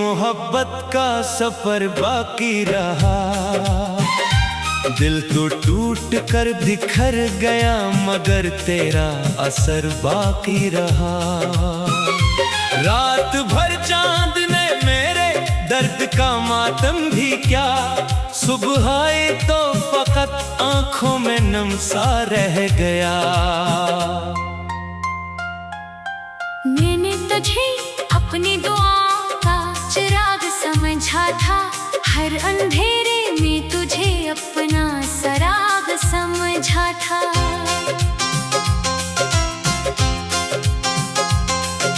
मोहब्बत का सफर बाकी रहा। दिल तो टूट कर बिखर गया मगर तेरा असर बाकी रहा। रात भर चांद ने मेरे दर्द का मातम भी क्या, सुबह आई तो फकत आंखों में नम सा रह गया। मैंने तुझे अपनी दुआओं का चिराग समझा था, हर अंधेरे में तुझे अपना सराग समझा था।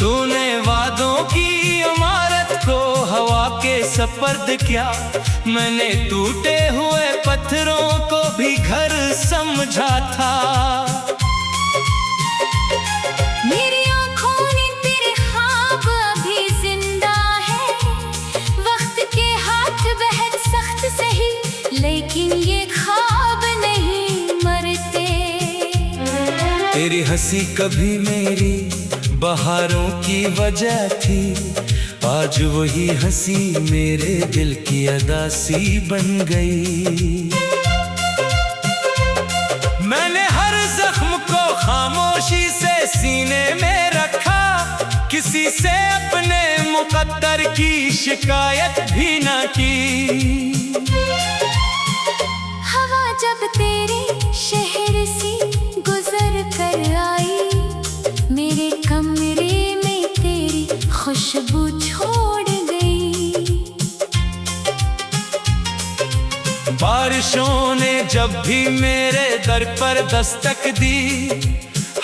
तूने वादों की इमारत को हवा के सपर्द किया, मैंने टूटे हुए पत्थरों को भी घर समझा था। मेरी आँखों ने तेरे ख्वाब अभी जिंदा है, वक्त के हाथ बेहद सख्त सही लेकिन ये ख्वाब नहीं मरते। तेरी हंसी कभी मेरी बहारों की वजह थी, आज वही हंसी मेरे दिल की अदा सी बन गई। मैंने हर जख्म को खामोशी से सीने में रखा, किसी से अपने मुकद्दर की शिकायत भी न की। हवा जब तेरे शहर से गुजर कर आई, मेरे कमरे में तेरी खुशबू छोड़ गई। बारिशों ने जब भी मेरे दर पर दस्तक दी,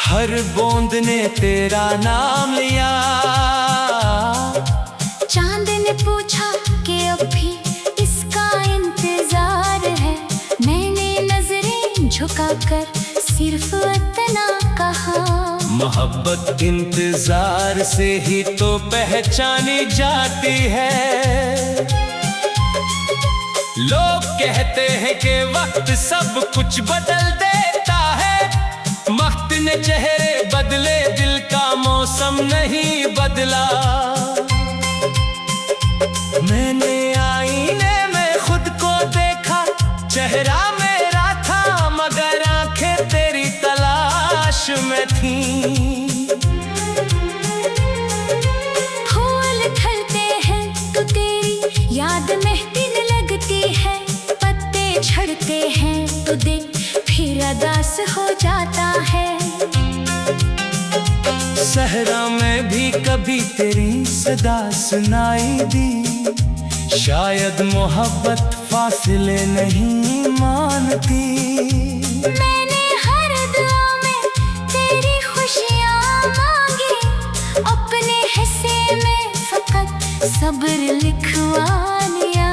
हर बूंद ने तेरा नाम लिया। चांद ने पूछा कि अब भी इसका इंतजार है, मैंने नजरें झुकाकर सिर्फ इतना कहा। मोहब्बत इंतजार से ही तो पहचानी जाती है। लोग कहते हैं कि वक्त सब कुछ बदल देता है, वक्त ने चेहरे बदले दिल का मौसम नहीं बदला। मैंने आईने में खुद को देखा, चेहरा मेरा था मगर आंखें तेरी तलाश में थी। फूल खिलते हैं तो तेरी याद महफिल लगती है, पत्ते झड़ते हैं तो दिल फिर अदास हो जाता है। सहरा में भी कभी तेरी सदा सुनाई दी, शायद मोहब्बत फासले नहीं मानती। मैंने हर दुआ में तेरी खुशियाँ मांगी, अपने हिस्से में फकत सब्र लिखवा लिया।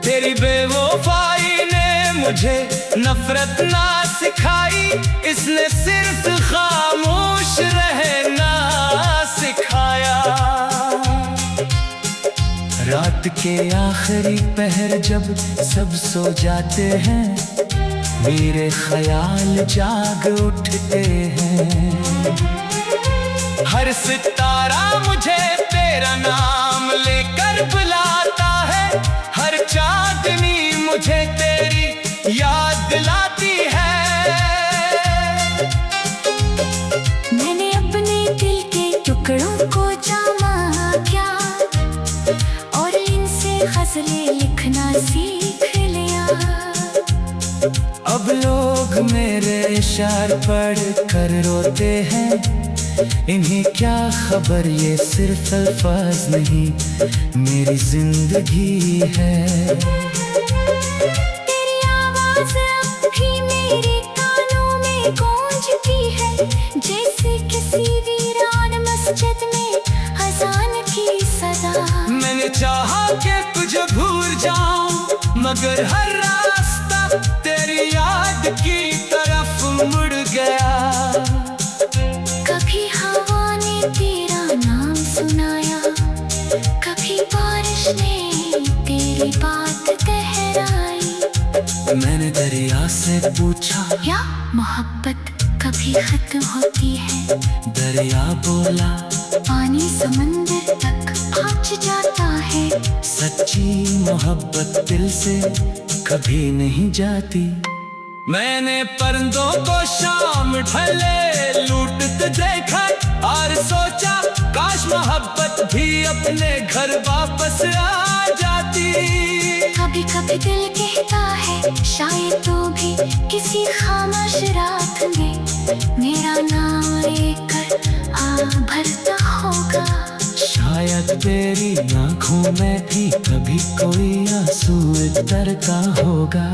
तेरी बेवफाई ने मुझे नफरत ना सिखाई, इसने सिर्फ खामोश रहना सिखाया। रात के आखिरी पहर जब सब सो जाते हैं, मेरे ख्याल जाग उठते हैं। हर सितारा मुझे तेरा नाम लेकर बुलाता है, हर चांदनी मुझे तेरी याद दिलाती है। मैंने अपने दिल के टुकड़ों को जामा क्या, और इनसे गज़लें लिखना सीख लिया। अब लोग मेरे इशार पढ़ कर रोते हैं, इन्हें क्या खबर ये सिर्फ अल्फाज नहीं मेरी जिंदगी है। तेरी आवाज़ अब भी मेरे कानों में गूंजती है, जैसे किसी वीरान मस्जिद में अज़ान की सदा। मैंने चाहा कि तुझे भूल जाऊं मगर हर रास्ता तेरी याद की तरफ मुड़ गया। कभी हवा ने तेरा नाम सुनाया, कभी बारिश ने तेरी बात गहराई। मैंने दरिया से पूछा या मोहब्बत कभी खत्म होती है, दरिया बोला पानी समंदर तक पहुंच जाता है। है। सच्ची मोहब्बत दिल से कभी नहीं जाती। मैंने परिंदों को शाम ढले लूटते देखा और सोचा काश मोहब्बत भी अपने घर वापस आ जाती। कभी कभी दिल कहता है शायद तू भी किसी खामोश रात में मेरा नाम लेकर आ भरता होगा। शायद तेरी आँखों में भी कभी कोई आंसू उतरता होगा।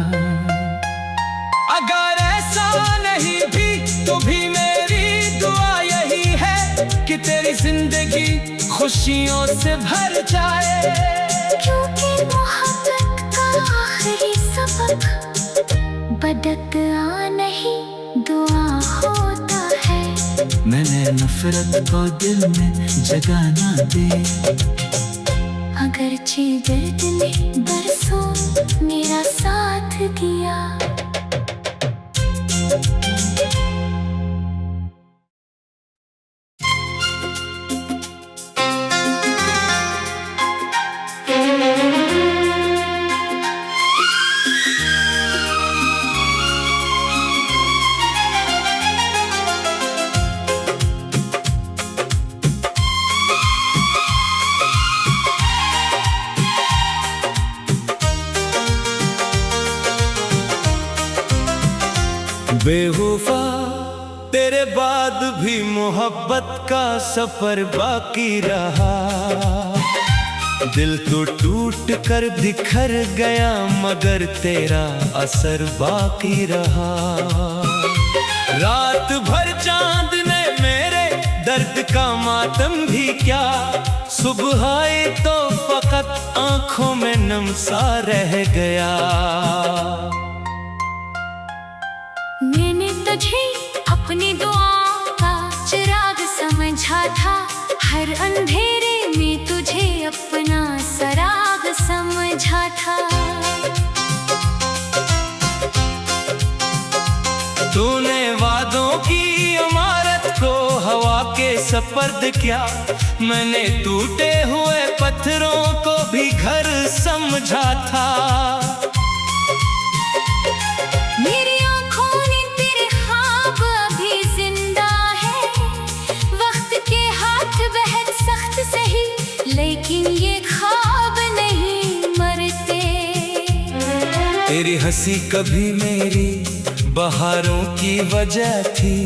अगर ऐसा नहीं भी तो भी मेरी दुआ यही है कि तेरी जिंदगी खुशियों से भर जाए। क्योंकि मोहब्बत का आखिरी सबक बददुआ नहीं दुआ होता है। मैंने नफरत को दिल में जगह ना दे। अगरचे दर्द ने बरसों मेरा साथ दिया। बेवफा तेरे बाद भी मोहब्बत का सफर बाकी रहा। दिल तो टूट कर बिखर गया मगर तेरा असर बाकी रहा। रात भर चांद ने मेरे दर्द का मातम भी क्या, सुबह आई तो फकत आंखों में नम सा रह गया। मैंने तुझे अपनी दुआओं का चिराग समझा था, हर अंधेरे में तुझे अपना सराग समझा था। तूने वादों की इमारत को हवा के सपर्द किया, मैंने टूटे हुए पत्थरों को भी घर समझा था। मेरी आँखों ने तेरे ख्वाब अभी जिंदा है, वक्त के हाथ बेहद सख्त सही लेकिन ये ख्वाब नहीं मरते। तेरी हंसी कभी मेरी बहारों की वजह थी,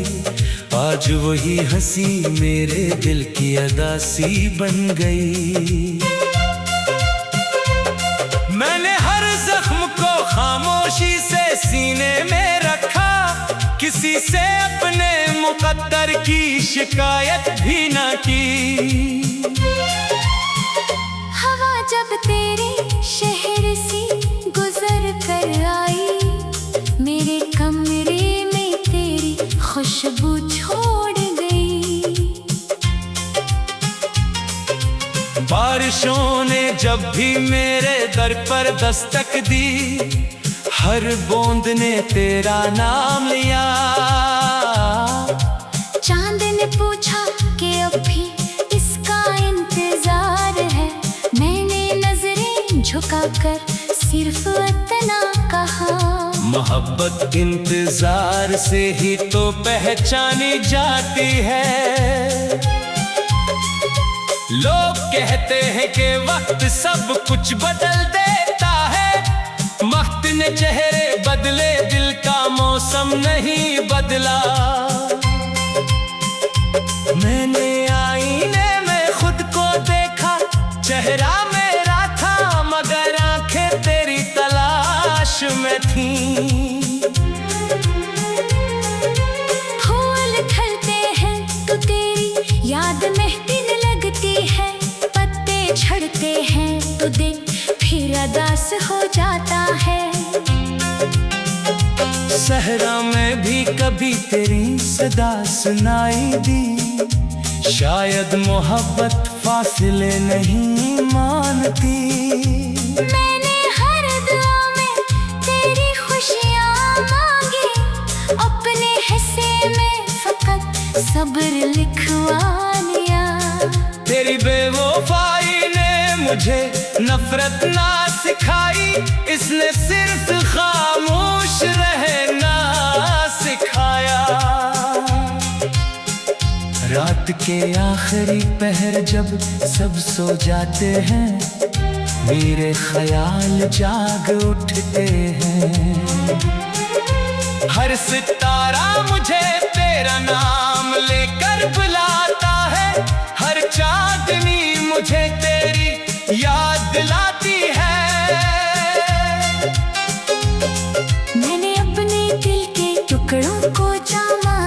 आज वही हंसी मेरे दिल की अदासी बन गई। मैंने हर जख्म को खामोशी से सीने में रखा, किसी से अपने मुकद्दर की शिकायत भी न की। हवा जब तेरे शहर से गुजर कर आई, मेरे कमरे में तेरी खुशबू छोड़ गई। बारिशों ने जब भी मेरे दर पर दस्तक दी, हर बूंद ने तेरा नाम लिया। चांद ने पूछा कि अब भी इसका इंतजार है, मैंने नजरें झुकाकर सिर्फ इतना कहा। मोहब्बत इंतजार से ही तो पहचानी जाती है। लोग कहते हैं कि वक्त सब कुछ बदल देता है, वक्त ने चेहरे बदले दिल का मौसम नहीं बदला। मैंने आईने में खुद को देखा, चेहरा मेरा था मगर आंखें तेरी तलाश में थीं। फूल खिलते हैं तो तेरी याद महकने लगती है, पत्ते झड़ते हैं तो दिल फिर अदास हो जाता है। सहरा में भी कभी तेरी सदा सुनाई दी, शायद मोहब्बत फासले नहीं मानती। मैंने हर दुआ में तेरी खुशियाँ मांगी, अपने हिस्से में फकत सब्र लिखवा लिया। तेरी बेवफाई ने मुझे नफरत ना सिखाई, इसने सिर्फ खामोश रहना सिखाया। रात के आखिरी पहर जब सब सो जाते हैं, मेरे ख्याल जाग उठते हैं। हर सितारा मुझे तेरा नाम लेकर बुलाता है, हर चांदनी मुझे तेरी याद दिलाती है। मैंने अपने दिल के टुकड़ों को जामा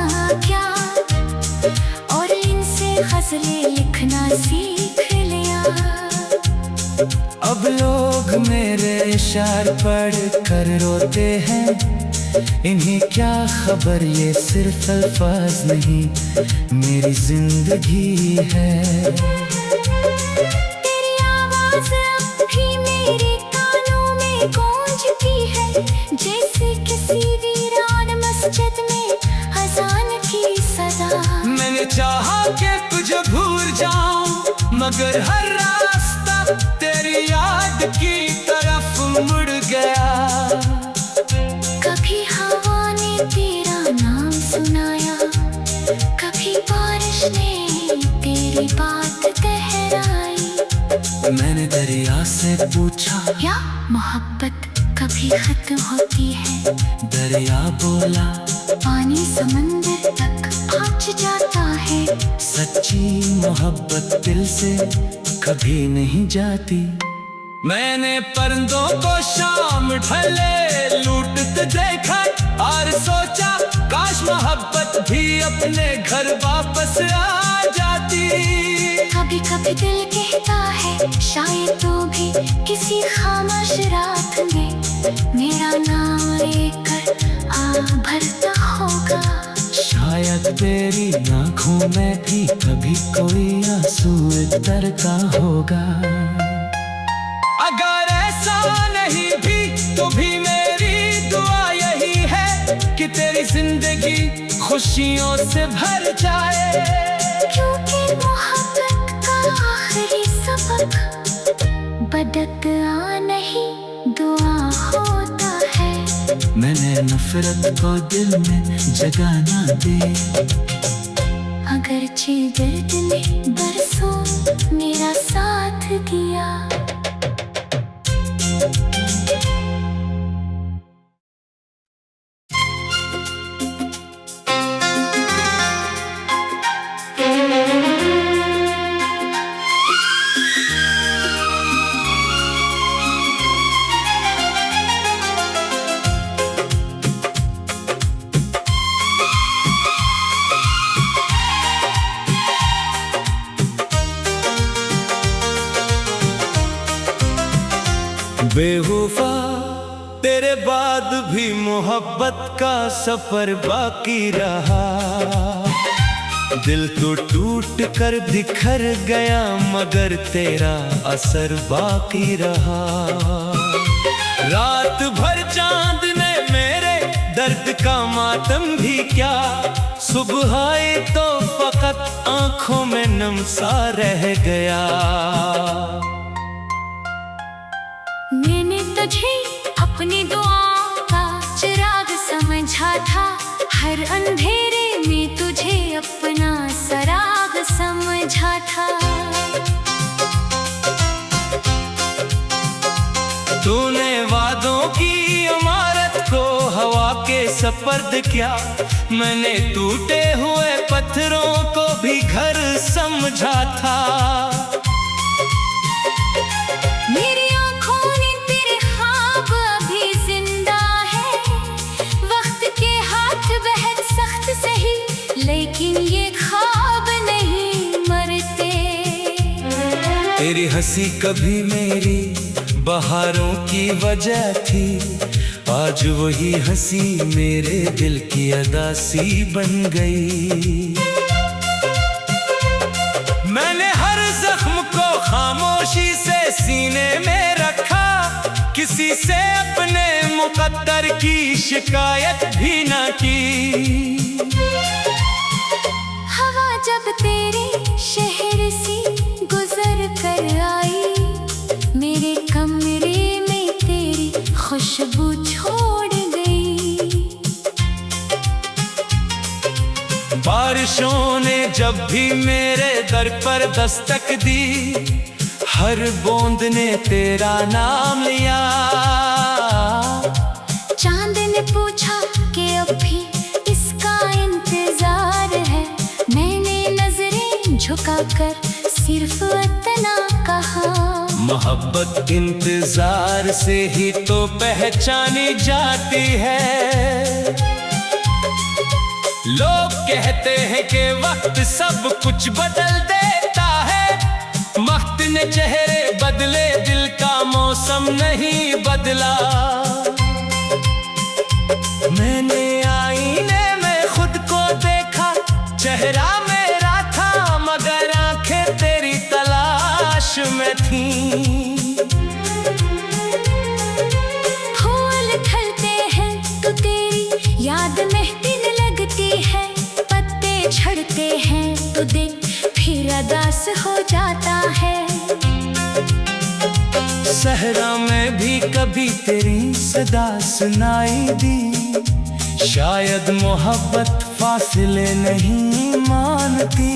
क्या, और इनसे गज़लें लिखना सीख लिया। अब लोग मेरे इशार पढ़ कर रोते हैं, इन्हें क्या खबर ये सिर्फ अल्फाज नहीं मेरी जिंदगी है। तेरी आवाज़ अब भी मेरे कानों में गूंजती है, जैसे किसी वीरान मस्जिद में अज़ान की सदा। मैंने चाहा कि तुझे भूल जाऊं, मगर हर रास्ता तेरी याद की तरफ मुड़ गया। कभी हवा ने तेरा नाम सुनाया, कभी बारिश ने तेरी बात गहराई। मैंने दरिया से पूछा, क्या मोहब्बत कभी खत्म होती है? दरिया बोला, पानी समंदर तक पहुंच जाता है। सच्ची मोहब्बत दिल से कभी नहीं जाती। मैंने परिंदों को शाम ढले लूटते देखा, और सोचा काश मोहब्बत भी अपने घर वापस आ जाती। कभी कभी दिल कहता है शायद तू भी किसी खामोश रात में मेरा नाम लेकर आ भरता होगा। शायद तेरी आँखों में भी कभी कोई आंसू उतरता होगा। अगर ऐसा नहीं भी तो भी मेरी दुआ यही है कि तेरी जिंदगी खुशियों से भर जाए। क्योंकि मोहब्बत का आखिरी सबक बददुआ नहीं दुआ होता है। मैंने नफरत को दिल में जगा ना दे, अगरचे दर्द ने बरसों मेरा साथ दिया। बेवफा तेरे बाद भी मोहब्बत का सफर बाकी रहा। दिल तो टूट कर बिखर गया मगर तेरा असर बाकी रहा। रात भर चांद ने मेरे दर्द का मातम भी क्या, सुबह आई तो फकत आंखों में नम सा रह गया। मैंने तुझे अपनी दुआओं का चिराग समझा था, हर अंधेरे में तुझे अपना सराग समझा था। तूने वादों की इमारत को हवा के सपर्द किया, मैंने टूटे हुए पत्थरों को भी घर समझा था। मेरी आँखों ने तेरे ख्वाब अभी जिंदा है, वक्त के हाथ बेहद सख्त सही लेकिन ये ख्वाब नहीं मरते। तेरी हंसी कभी मेरी बहारों की वजह थी, आज वही हंसी मेरे दिल की अदासी बन गई। मैंने हर जख्म को खामोशी से सीने में रखा, किसी से अपने मुकद्दर की शिकायत भी न की। हवा जब तेरे शहर से गुजर कर आई, मेरे कमरे में तेरी खुशबू छोड़ गई। बारिशों ने जब भी मेरे दर पर दस्तक दी, हर बूंद ने तेरा नाम लिया। चांद ने पूछा कि अब भी इसका इंतजार है, मैंने नजरें झुकाकर सिर्फ इतना कहा। मोहब्बत इंतजार से ही तो पहचानी जाती है। लोग कहते हैं कि वक्त सब कुछ बदल देता है, वक्त ने चेहरे बदले, दिल का मौसम नहीं बदला। मैंने आईने में खुद को देखा, चेहरा मेरा था मगर आंखें तेरी तलाश में थीं। फूल खिलते हैं तो तेरी याद में दिन लगती है, पत्ते झड़ते हैं तो दिल फिर उदास हो जाता है। सहरा में भी कभी तेरी सदा सुनाई दी, शायद मोहब्बत फासले नहीं मानती।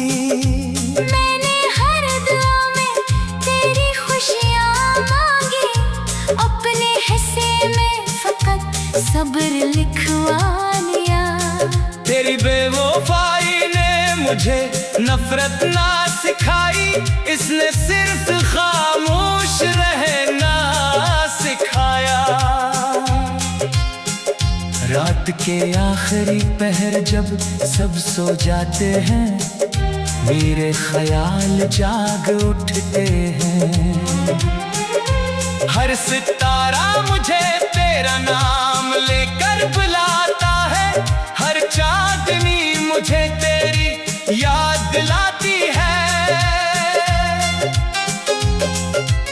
मैंने हर दुआ में तेरी खुशियाँ मांगी, अपने हिस्से में फकत सब्र लिखवा लिया। तेरी बेवफाई ने मुझे नफरत ना सिखाई, इसने सिर्फ खामोश रहना सिखाया। रात के आखिरी पहर जब सब सो जाते हैं, मेरे ख्याल जाग उठते हैं। हर सितारा मुझे तेरा नाम लेकर बुलाता है, हर चांदनी मुझे तेरी याद दिलाती है।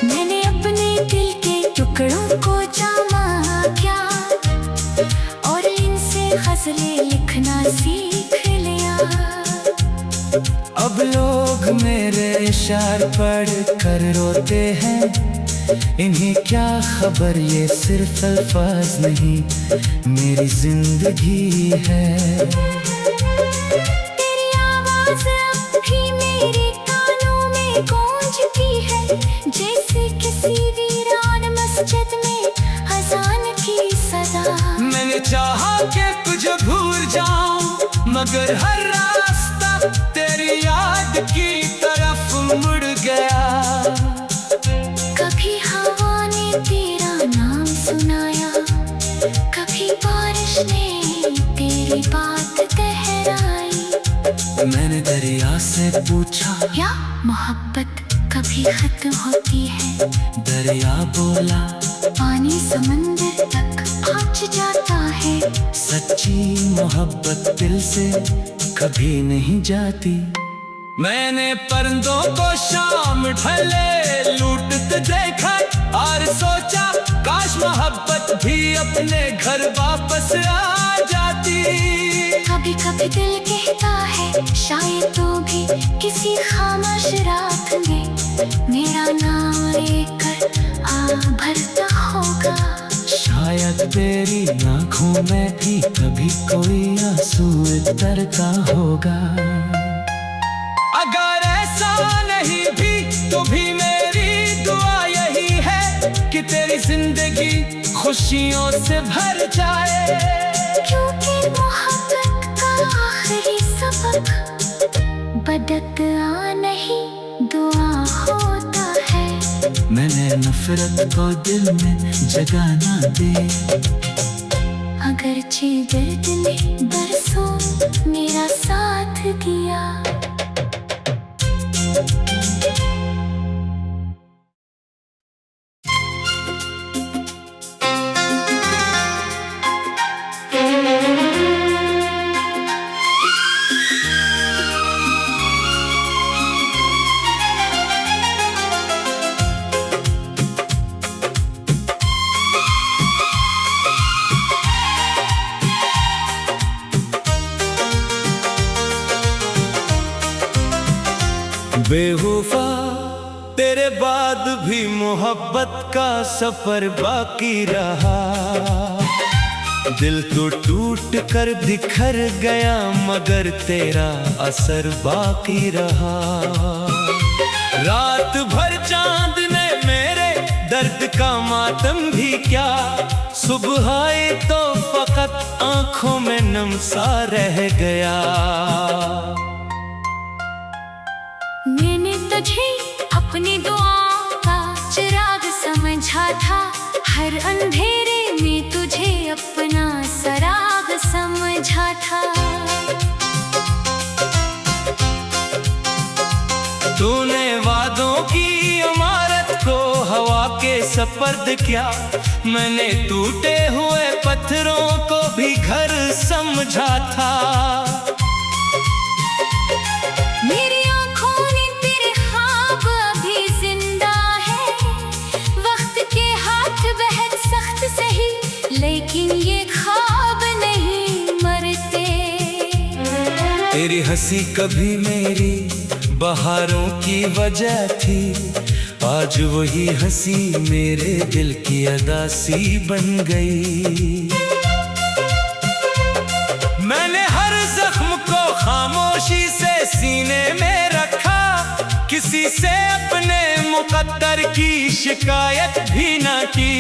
मैंने अपने दिल के टुकड़ों को जामा क्या, और इनसे गज़लें लिखना सीख लिया। अब लोग मेरे इशार पढ़ कर रोते हैं, इन्हें क्या खबर ये सिर्फ अल्फाज नहीं मेरी जिंदगी है। तेरी आवाज़ अब भी मेरे कानों में गूंजती है, जैसे किसी वीरान मस्जिद में अज़ान की सदा। मैंने चाहा कि तुझे भूल जाऊं, मगर हर रास्ता तेरी याद की तरफ मुड़ गया। कभी हवा ने तेरा नाम सुनाया, कभी बारिश ने तेरी बात दोहराई। मैंने दरिया से पूछा, या मोहब्बत कभी खत्म होती है? दरिया बोला, पानी समंदर तक पहुंच जाता है। सच्ची मोहब्बत दिल से कभी नहीं जाती। मैंने परिंदों को शाम ढले लूटते देखा, और सोचा काश मोहब्बत भी अपने घर वापस आ जाती। कभी कभी दिल कहता है शायद तू भी किसी खामोश रात में मेरा नाम लेकर आ भरता होगा। शायद तेरी आँखों में भी कभी कोई आंसू उतरता होगा। अगर ऐसा नहीं भी तो भी मेरी दुआ यही है कि तेरी जिंदगी खुशियों से भर जाए। क्योंकि मोहब्बत का आखिरी सबक बददुआ नहीं दुआ होता है। मैंने नफरत को दिल में जगह ना दे, अगरचे दर्द ने बरसों मेरा साथ दिया। बाद भी मोहब्बत का सफर बाकी रहा। दिल तो टूट कर बिखर गया मगर तेरा असर बाकी रहा। रात भर चांद ने मेरे दर्द का मातम भी क्या, सुबह आई तो फकत आंखों में नम सा रह गया। मैंने तुझे अपनी दुआओं का चिराग समझा था, हर अंधेरे में तुझे अपना सराग समझा था। तूने वादों की इमारत को हवा के सपर्द किया, मैंने टूटे हुए पत्थरों को भी घर समझा था। मेरी आंखों ने तेरे ख्वाब अभी जिंदा है, वक्त के हाथ बेहद सख्त सही लेकिन ये ख्वाब नहीं मरते। तेरी हंसी कभी मेरी बहारों की वजह थी, आज वही हंसी मेरे दिल की अदासी बन गई। मैंने हर जख्म को खामोशी से सीने में रखा, किसी से अपने मुकद्दर की शिकायत भी न की।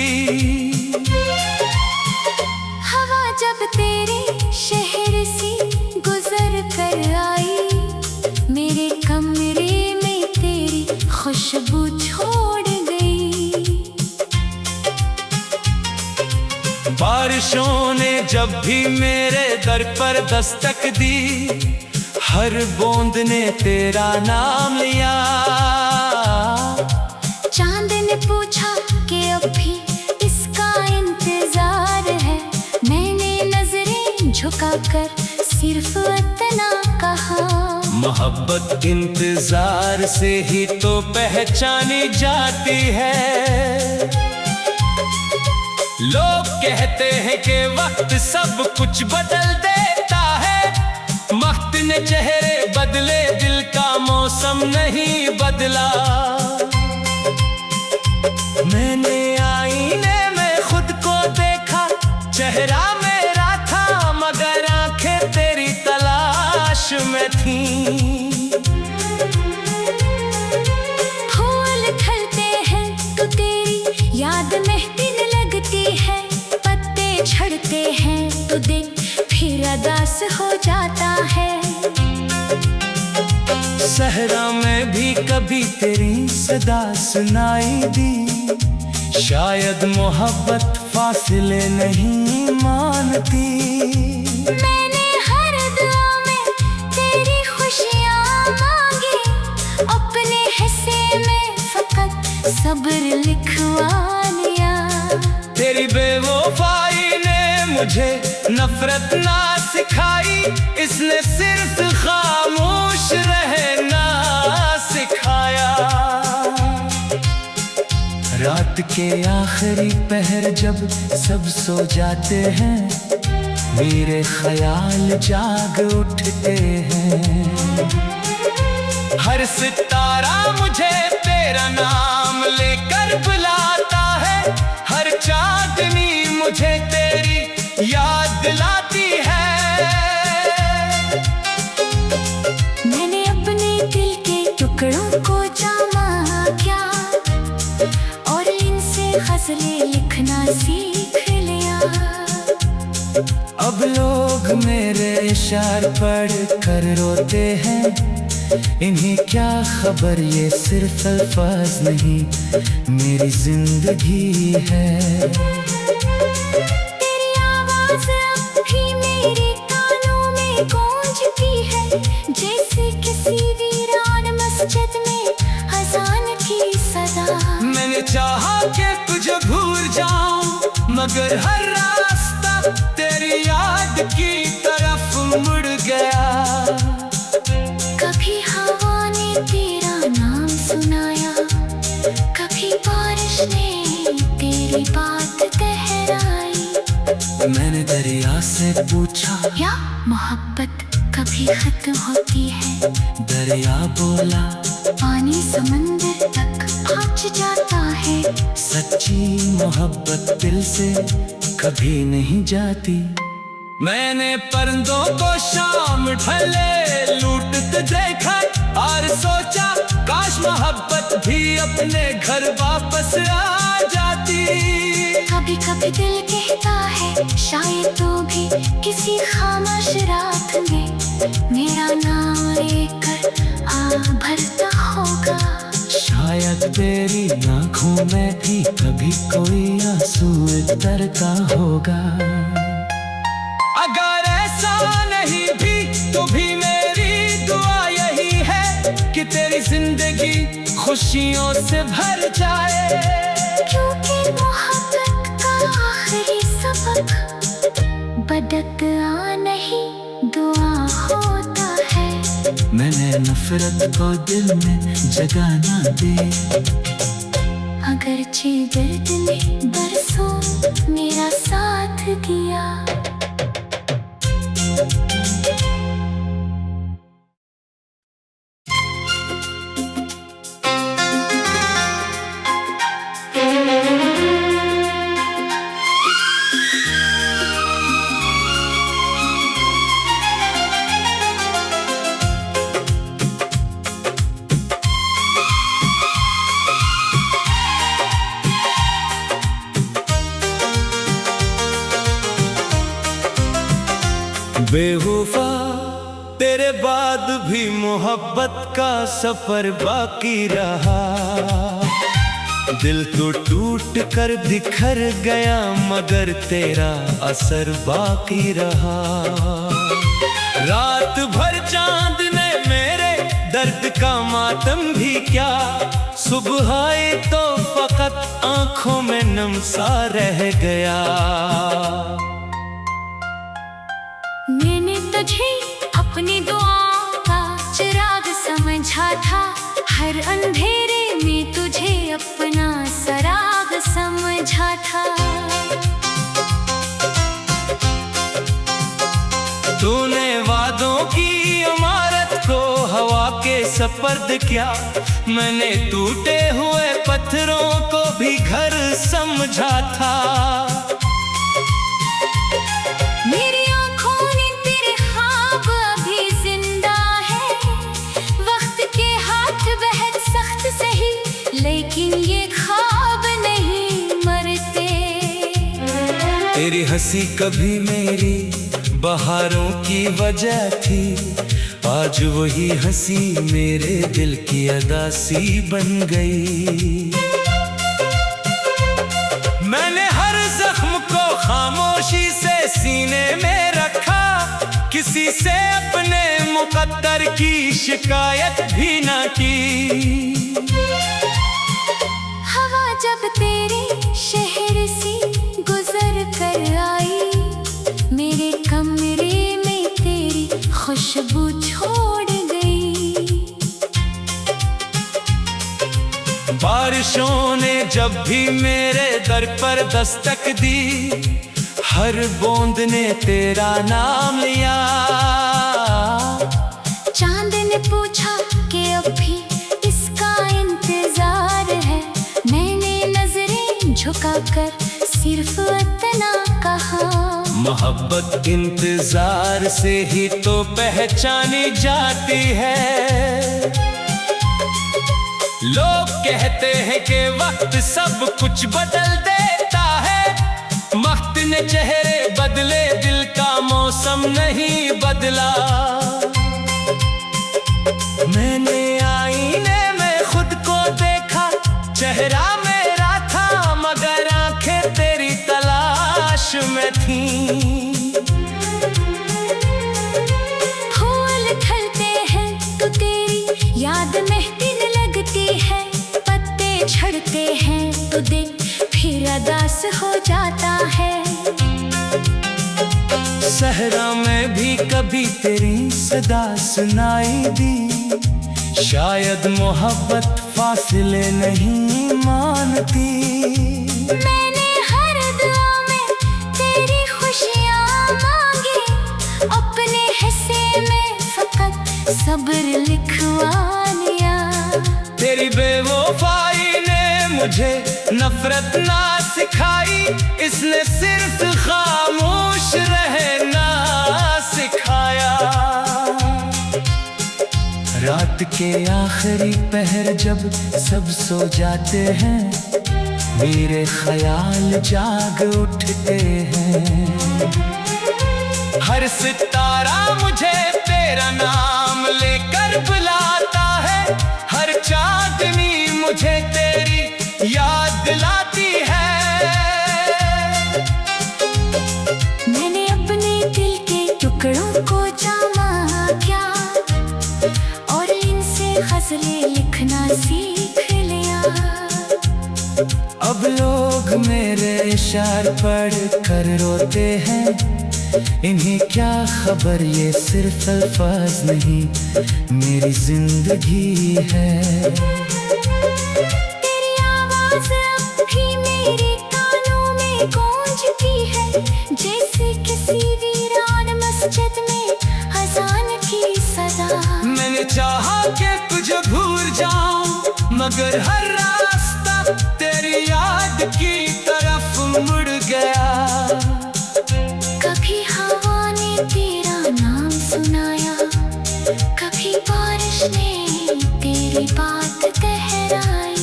हवा जब तेरे शहर से गुजर कर आई, मेरे कमरे में तेरी खुशबू छोड़ गई। बारिशों ने जब भी मेरे दर पर दस्तक दी, हर बूंद ने तेरा नाम लिया। चांद ने पूछा कि अब भी इसका इंतजार है, मैंने नजरें झुकाकर सिर्फ इतना कहा। मोहब्बत इंतजार से ही तो पहचानी जाती है। लोग कहते हैं कि वक्त सब कुछ बदल देता है, वक्त ने चेहरे बदले दिल का मौसम नहीं बदला। मैंने आईने में खुद को देखा, चेहरा मेरा था मगर आंखें तेरी तलाश में थी। फूल खिलते हैं तो तेरी याद महफिल लगती है, पत्ते झड़ते हैं तो दिल फिर उदास हो जाता है। सहरा में भी कभी तेरी सदा सुनाई दी, शायद मोहब्बत फासले नहीं मानती। मैंने हर दुआ में तेरी खुशियाँ मांगी, अपने हिस्से में फकत सब्र लिखवा लिया। तेरी बेवफाई ने मुझे नफरत ना सिखाई, इसने सिर्फ खामोश रहना सिखाया। रात के आखिरी पहर जब सब सो जाते हैं, मेरे ख्याल जाग उठते हैं। हर सितारा मुझे तेरा नाम लेकर बुलाता है, हर चांदनी मुझे तेरी याद दिलाती है। मैंने अपने दिल के टुकड़ों को जामा क्या, और इनसे गज़लें लिखना सीख लिया। अब लोग मेरे इशार पढ़ कर रोते हैं, इन्हें क्या खबर ये सिर्फ अल्फाज नहीं मेरी जिंदगी है। तेरी आवाज़ अब भी मेरे कानों में गूंजती है, जैसे किसी वीरान मस्जिद में अज़ान की सदा। मैंने चाहा कि तुझे भूल जाऊं मगर हर रास्ता तेरी याद की तरफ मुड़ गया। कभी हवा ने तेरा नाम सुनाया, कभी बारिश ने तेरी बात दोहराई। मैंने दरिया से पूछा या मोहब्बत कभी खत्म होती है, दरिया बोला पानी समंदर तक पहुंच जाता है। सच्ची मोहब्बत दिल से कभी नहीं जाती। मैंने परिंदों को शाम ढले लूटते देखा और सोचा काश मोहब्बत भी अपने घर वापस आ जाती। कभी कभी दिल कहता है शायद तो भी किसी खामोश रात में मेरा नाम लेकर आ भरता होगा। शायद तेरी आँखों में भी कभी कोई आंसू उतरता होगा। अगर ऐसा नहीं भी तो भी मेरी दुआ यही है कि तेरी जिंदगी खुशियों से भर जाए। क्योंकि मोहब्बत का आखिरी सबक बददुआ नहीं दुआ होता है। मैंने नफरत को दिल में जगह ना दे। अगरचे दर्द ने बरसों मेरा साथ दिया। बेवफा तेरे बाद भी मोहब्बत का सफर बाकी रहा। दिल तो टूट कर बिखर गया मगर तेरा असर बाकी रहा। रात भर चांद ने मेरे दर्द का मातम भी क्या, सुबह आई तो फकत आंखों में नम सा रह गया। मैंने तुझे अपनी दुआओं का चिराग समझा था, हर अंधेरे में तुझे अपना सराग समझा था। तूने वादों की इमारत को हवा के सपर्द किया, मैंने टूटे हुए पत्थरों को भी घर समझा था। मेरी आँखों ने तेरे ख्वाब अभी जिंदा है, वक्त के हाथ बेहद सख्त सही लेकिन ये ख्वाब नहीं मरते। तेरी हंसी कभी मेरी बहारों की वजह थी, आज वही हंसी मेरे दिल की अदासी बन गई। मैंने हर जख्म को खामोशी से सीने में रखा, किसी से अपने मुकद्दर की शिकायत भी न की। हवा जब तेरे शहर से गुजर कर आई, मेरे कमरे में तेरी खुशबू छोड़ गई। बारिशों ने जब भी मेरे दर पर दस्तक दी, हर बूंद ने तेरा नाम लिया। चांद ने पूछा कि अब भी इसका इंतजार है, मैंने नजरें झुकाकर सिर्फ इतना कहा। मोहब्बत इंतजार से ही तो पहचानी जाती है। लोग कहते हैं कि वक्त सब कुछ बदल देता है, वक्त ने चेहरे बदले दिल का मौसम नहीं बदला। मैंने आईने में खुद को देखा, चेहरा मेरा था मगर आंखें तेरी तलाश में थीं। फूल खिलते हैं तो तेरी याद महफिल लगती है, पत्ते झड़ते हैं तो दिल फिर अदास हो जाता है। सहरा में भी कभी तेरी सदा सुनाई दी, शायद मोहब्बत फासले नहीं मानती। मैंने हर दुआ में तेरी खुशियाँ मांगी, अपने हिस्से में फकत सब्र लिखवा लिया। तेरी मुझे नफरत ना सिखाई, इसने सिर्फ खामोश रहना सिखाया। रात के आखिरी पहर जब सब सो जाते हैं, मेरे ख्याल जाग उठते हैं। हर सितारा मुझे तेरा नाम लेकर बुलाता है, हर चांदनी मुझे तेरी याद दिलाती है। मैंने अपने दिल के टुकड़ों को जामा क्या, और इनसे गज़लें लिखना सीख लिया। अब लोग मेरे इशार पढ़ कर रोते हैं, इन्हें क्या खबर ये सिर्फ अल्फाज नहीं, मेरी जिंदगी है। तेरी आवाज़ अब भी मेरे कानों में गूंजती है, जैसे किसी वीरान मस्जिद में अज़ान की सदा। मैंने चाहा कि तुझे भूल जाऊं, मगर हर रास्ता तेरी याद की तरफ मुड़ गया। कभी हवा ने तेरा नाम सुनाया, कभी बारिश ने तेरी बात दोहराई।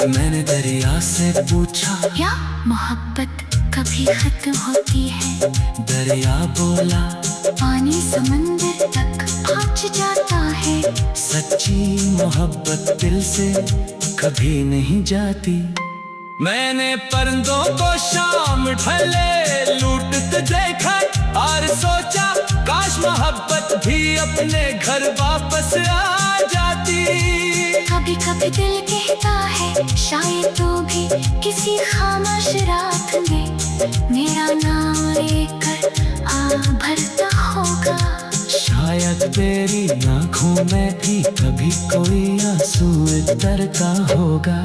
मैंने दरिया से पूछा, क्या मोहब्बत कभी खत्म होती है? दरिया बोला, पानी समंदर तक पहुंच जाता है। सच्ची मोहब्बत दिल से कभी नहीं जाती। मैंने परिंदों को शाम ढले लूटते देखा, और सोचा काश मोहब्बत भी अपने घर वापस आ जाती। कभी कभी दिल कहता है, शायद तू भी किसी खामोश रात में मेरा नाम लेकर आ भरता होगा। शायद तेरी आँखों में भी कभी कोई आंसू उतरता होगा।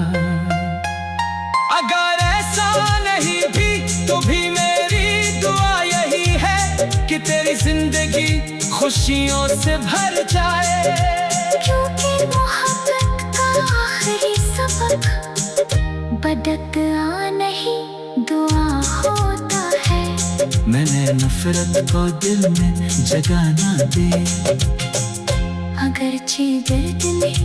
अगर ऐसा नहीं भी तो भी मेरी दुआ यही है कि तेरी जिंदगी खुशियों से भर जाए। क्योंकि मोहब्बत का आखिरी सबक बददुआ नहीं दुआ होता है। मैंने नफरत को दिल में जगा ना दे, अगरचे दर्द में